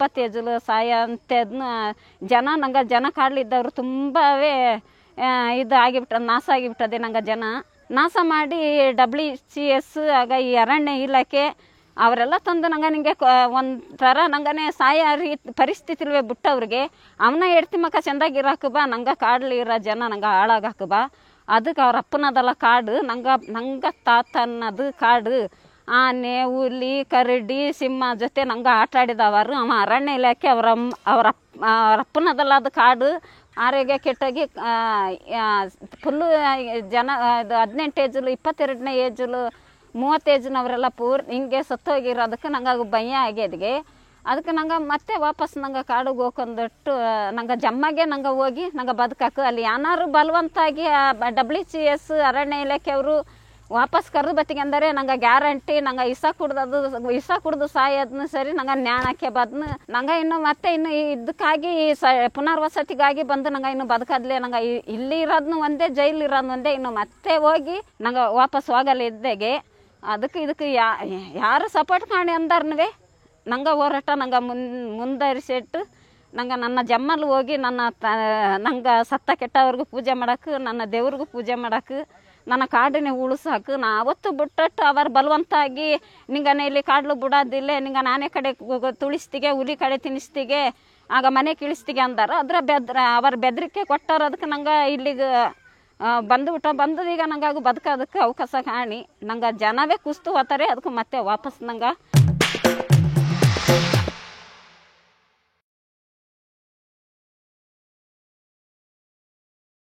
20 ಏಜಲು ಸಾಯ ಅಂತದನ್ನ ಜನ ಕಾಡ್ಲಿದ್ದವರು ತುಂಬಾವೇ ಇದು ಆಗಿಬಿಟ್ಟ ನಾಶ ಆಗಿಬಿಟ್ಟದೆ. ನಂಗೆ ಜನ ನಾಶ ಮಾಡಿ WCS ಆಗ ಈ ಅರಣ್ಯ ಇಲಾಖೆ ಅವರೆಲ್ಲ ತಂದು ನಿಂಗೆ ಒಂಥರ ನಂಗನೆ ಸಾಯ ಪರಿಸ್ಥಿತಿಲ್ವೇ ಬಿಟ್ಟವ್ರಿಗೆ ಅವನ ಎಡ್ತಿ ಮಕ್ಕ ಚೆಂದಾಗಿರಾಕ ಬಾ, ನಂಗೆ ಕಾಡ್ಲಿರೋ ಜನ ನಂಗೆ ಹಾಳಾಗಾಕ ಬಾ. ಅದಕ್ಕೆ ಅವ್ರ ಅಪ್ಪನದಲ್ಲ ಕಾಡು, ನಂಗೆ ತಾತನ್ನದು ಕಾಡು. ಆನೆ, ಹುಲಿ, ಕರಡಿ, ಸಿಂಹ ಜೊತೆ ನಂಗೆ ಆಟ ಆಡಿದವರು. ಅವ ಅರಣ್ಯ ಇಲಾಖೆ ಅವರ ಅಪ್ಪನದಲ್ಲ ಅದು ಕಾಡು. ಆರೋಗ್ಯ ಕೆಟ್ಟಾಗಿ ಫುಲ್ಲು ಜನ ಇದು 18 ಏಜಲು 22ನೇ ಏಜಲು 30 ಏಜ್ನವರೆಲ್ಲ ಹಿಂಗೆ ಸತ್ತೋಗಿರೋದಕ್ಕೆ ನಂಗೆ ಭಯ ಆಗ್ಯದ್ಗೆ. ಅದಕ್ಕೆ ನಂಗೆ ಮತ್ತೆ ವಾಪಸ್ ನಂಗೆ ಕಾಡಿಗೆ ಹೋಗ್ಕೊಂಡ್ಬಿಟ್ಟು ನಂಗೆ ಜಮ್ಮಗೆ ನಂಗೆ ಹೋಗಿ ನಂಗೆ ಬದುಕಾಕು. ಅಲ್ಲಿ ಏನಾರು ಬಲವಂತಾಗಿ WCS ಅರಣ್ಯ ಇಲಾಖೆಯವರು ವಾಪಸ್ ಕರೆದು ಬತ್ತಿಗೆ ಅಂದರೆ ನಂಗೆ ಗ್ಯಾರಂಟಿ ನಂಗೆ ಇಸ ಕುಡ್ದು ಸಾಯೋದನ್ನು ಸರಿ ನಂಗೆ ನ್ಯಾಣಕ್ಕೆ ಬದ್ನು ನಂಗೆ ಇನ್ನು ಇದಕ್ಕಾಗಿ ಪುನರ್ವಸತಿಗಾಗಿ ಬಂದು ನಂಗೆ ಇನ್ನು ಬದುಕದ್ಲೆ ನಂಗೆ ಇಲ್ಲಿ ಇರೋದನ್ನು ಒಂದೇ, ಜೈಲು ಇರೋದು ಒಂದೇ. ಇನ್ನು ಮತ್ತೆ ಹೋಗಿ ನಂಗೆ ವಾಪಸ್ ಹೋಗಲ್ಲ ಇದ್ದಾಗೆ. ಇದಕ್ಕೆ ಯಾರು ಸಪೋರ್ಟ್ ಮಾಡಿ ಅಂದಾರ್ನವೇ ನಂಗೆ ಹೋರಾಟ ನಂಗೆ ಮುಂದರಿಸಿಟ್ಟು ನಂಗೆ ನನ್ನ ಜಮ್ಮಲ್ಲಿ ಹೋಗಿ ನಂಗೆ ಸತ್ತ ಕೆಟ್ಟವ್ರಿಗೂ ಪೂಜೆ ಮಾಡೋಕೆ, ನನ್ನ ದೇವ್ರಿಗೂ ಪೂಜೆ ಮಾಡೋಕೆ, ನನ್ನ ಕಾಡನ್ನೇ ಉಳಿಸಾಕು. ನಾ ಅವತ್ತು ಬಿಟ್ಟಟ್ಟು ಅವರು ಬಲವಂತಾಗಿ ನಿಂಗನೆ ಇಲ್ಲಿ ಕಾಡ್ಲು ಬಿಡೋದಿಲ್ಲ, ನಿಂಗೆ ನಾನೇ ಕಡೆ ತುಳಿಸ್ತಿಗೆ, ಹುಲಿ ಕಡೆ ತಿನ್ನಿಸ್ತಿಗೆ, ಆಗ ಮನೆ ಕೀಳಿಸ್ತಿಗೆ ಅಂದಾರ. ಅವ್ರ ಬೆದರಿಕೆ ಕೊಟ್ಟಾರ. ಅದಕ್ಕೆ ನಂಗೆ ಇಲ್ಲಿಗೆ ಬಂದದೀಗ ನಂಗೆ ಬದುಕೋದಕ್ಕೆ ಅವಕಾಶ ಕಾಣಿ. ನಂಗೆ ಜನವೇ ಕುಸ್ತು ಹೋಗ್ತಾರೆ. ಅದಕ್ಕೆ ಮತ್ತೆ ವಾಪಸ್ ನಂಗೆ